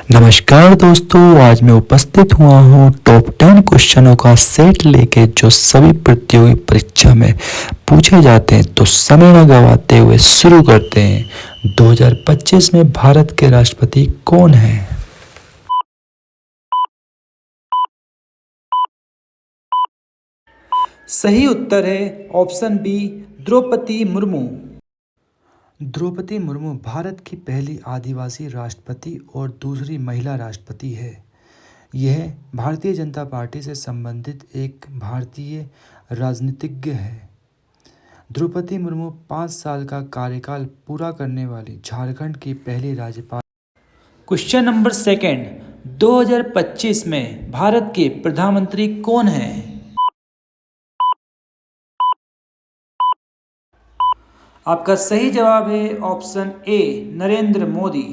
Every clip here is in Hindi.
नमस्कार दोस्तों, आज मैं उपस्थित हुआ हूँ टॉप 10 क्वेश्चनों का सेट लेके जो सभी प्रतियोगी परीक्षा में पूछे जाते हैं। तो समय न गवाते हुए शुरू करते हैं। 2025 में भारत के राष्ट्रपति कौन हैं? सही उत्तर है ऑप्शन बी, द्रौपदी मुर्मू। द्रौपदी मुर्मू भारत की पहली आदिवासी राष्ट्रपति और दूसरी महिला राष्ट्रपति है। यह भारतीय जनता पार्टी से संबंधित एक भारतीय राजनीतिज्ञ है। द्रौपदी मुर्मू 5 साल का कार्यकाल पूरा करने वाली झारखंड की पहली राज्यपाल। क्वेश्चन नंबर सेकंड, 2025 में भारत के प्रधानमंत्री कौन हैं? आपका सही जवाब है ऑप्शन ए, नरेंद्र मोदी।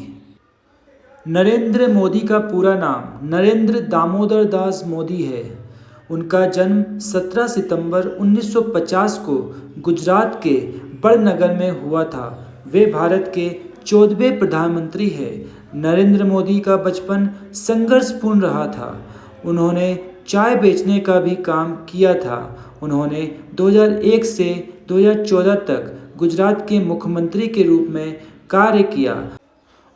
नरेंद्र मोदी का पूरा नाम नरेंद्र दामोदर दास मोदी है। उनका जन्म 17 सितंबर 1950 को गुजरात के बड़नगर में हुआ था। वे भारत के 14वें प्रधानमंत्री हैं। नरेंद्र मोदी का बचपन संघर्षपूर्ण रहा था। उन्होंने चाय बेचने का भी काम किया था। उन्होंने 2001 से 2014 तक गुजरात के मुख्यमंत्री के रूप में कार्य किया।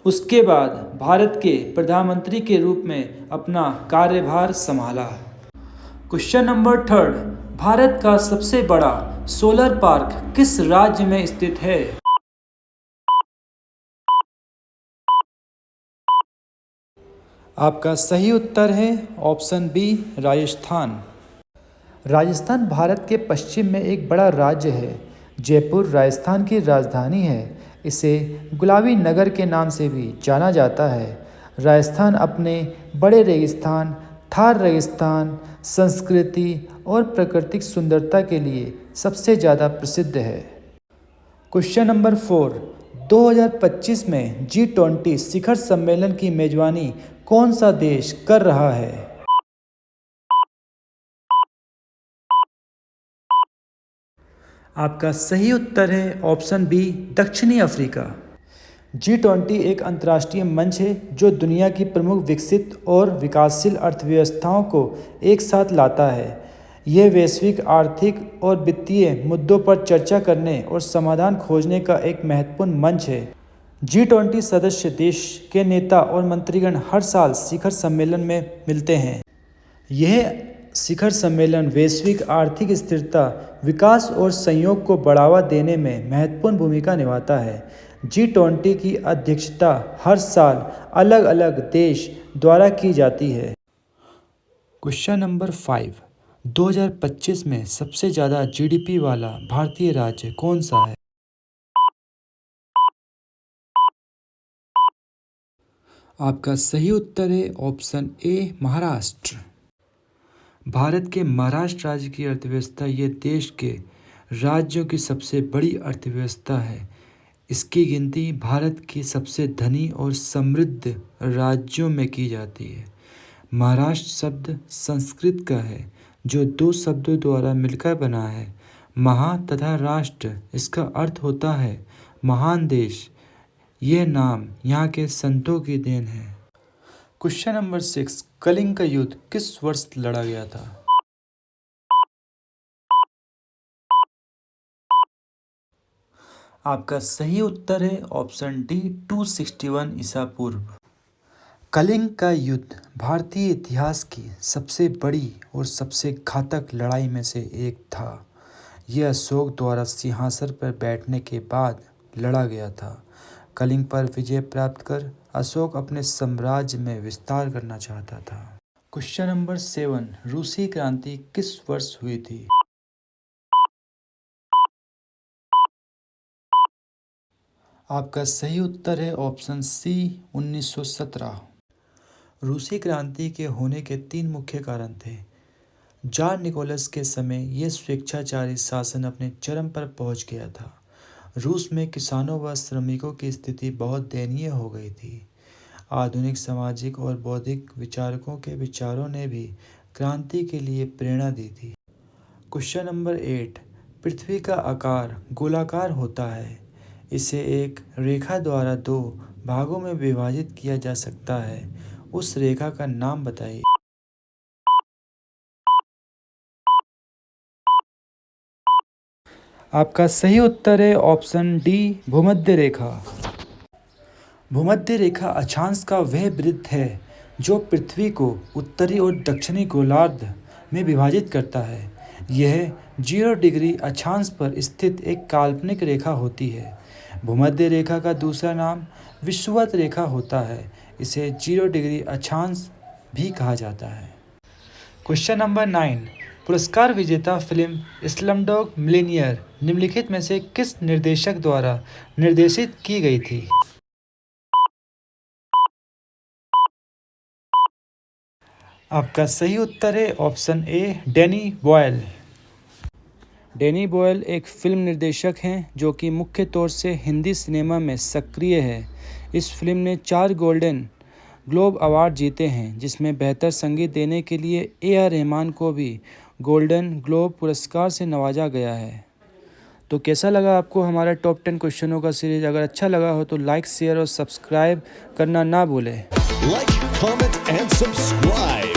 उसके बाद भारत के प्रधानमंत्री के रूप में अपना कार्यभार संभाला। क्वेश्चन नंबर थर्ड, भारत का सबसे बड़ा सोलर पार्क किस राज्य में स्थित है? आपका सही उत्तर है ऑप्शन बी, राजस्थान। राजस्थान भारत के पश्चिम में एक बड़ा राज्य है। जयपुर राजस्थान की राजधानी है। इसे गुलाबी नगर के नाम से भी जाना जाता है। राजस्थान अपने बड़े रेगिस्तान, थार रेगिस्तान, संस्कृति और प्राकृतिक सुंदरता के लिए सबसे ज़्यादा प्रसिद्ध है। क्वेश्चन नंबर 4, 2025 में G20 शिखर सम्मेलन की मेजबानी कौन सा देश कर रहा है? आपका सही उत्तर है ऑप्शन बी, दक्षिणी अफ्रीका। G20 एक अंतर्राष्ट्रीय मंच है जो दुनिया की प्रमुख विकसित और विकासशील अर्थव्यवस्थाओं को एक साथ लाता है। यह वैश्विक आर्थिक और वित्तीय मुद्दों पर चर्चा करने और समाधान खोजने का एक महत्वपूर्ण मंच है। G20 सदस्य देश के नेता और मंत्रीगण हर साल शिखर सम्मेलन में मिलते हैं। यह शिखर सम्मेलन वैश्विक आर्थिक स्थिरता, विकास और सहयोग को बढ़ावा देने में महत्वपूर्ण भूमिका निभाता है। G20 की अध्यक्षता हर साल अलग अलग देश द्वारा की जाती है। क्वेश्चन नंबर 5, 2025 में सबसे ज़्यादा जीडीपी वाला भारतीय राज्य कौन सा है? आपका सही उत्तर है ऑप्शन ए, महाराष्ट्र। भारत के महाराष्ट्र राज्य की अर्थव्यवस्था यह देश के राज्यों की सबसे बड़ी अर्थव्यवस्था है। इसकी गिनती भारत के सबसे धनी और समृद्ध राज्यों में की जाती है। महाराष्ट्र शब्द संस्कृत का है जो 2 शब्दों द्वारा मिलकर बना है। महा तथा राष्ट्र, इसका अर्थ होता है महान देश। यह नाम यहाँ के संतों की देन है। क्वेश्चन नंबर 6, कलिंग का युद्ध किस वर्ष लड़ा गया था? आपका सही उत्तर है ऑप्शन डी, 261 ईसा पूर्व। कलिंग का युद्ध भारतीय इतिहास की सबसे बड़ी और सबसे घातक लड़ाई में से एक था। यह अशोक द्वारा सिंहासन पर बैठने के बाद लड़ा गया था। कलिंग पर विजय प्राप्त कर अशोक अपने साम्राज्य में विस्तार करना चाहता था। क्वेश्चन नंबर 7, रूसी क्रांति किस वर्ष हुई थी? आपका सही उत्तर है ऑप्शन सी, 1917। रूसी क्रांति के होने के 3 मुख्य कारण थे। जार निकोलस के समय यह स्वेच्छाचारी शासन अपने चरम पर पहुंच गया था। रूस में किसानों व श्रमिकों की स्थिति बहुत दयनीय हो गई थी। आधुनिक सामाजिक और बौद्धिक विचारकों के विचारों ने भी क्रांति के लिए प्रेरणा दी थी। क्वेश्चन नंबर 8, पृथ्वी का आकार गोलाकार होता है। इसे एक रेखा द्वारा 2 भागों में विभाजित किया जा सकता है, उस रेखा का नाम बताइए। आपका सही उत्तर है ऑप्शन डी, भूमध्य रेखा। भूमध्य रेखा अक्षांश का वह वृत्त है जो पृथ्वी को उत्तरी और दक्षिणी गोलार्ध में विभाजित करता है। यह 0 डिग्री अक्षांश पर स्थित एक काल्पनिक रेखा होती है। भूमध्य रेखा का दूसरा नाम विषुवत रेखा होता है। इसे 0 डिग्री अक्षांश भी कहा जाता है। क्वेश्चन नंबर 9, पुरस्कार विजेता फिल्म स्लमडॉग मिलियनेयर निम्नलिखित में से किस निर्देशक द्वारा निर्देशित की गई थी? आपका सही उत्तर है option A, Danny Boyle. Danny Boyle एक फिल्म निर्देशक हैं जो कि मुख्य तौर से हिंदी सिनेमा में सक्रिय है। इस फिल्म ने 4 गोल्डन ग्लोब अवार्ड जीते हैं, जिसमें बेहतर संगीत देने के लिए ए.आर. रहमान को भी गोल्डन ग्लोब पुरस्कार से नवाजा गया है। तो कैसा लगा आपको हमारा टॉप 10 क्वेश्चनों का सीरीज? अगर अच्छा लगा हो तो लाइक, शेयर और सब्सक्राइब करना ना भूलें। Like, comment, and subscribe.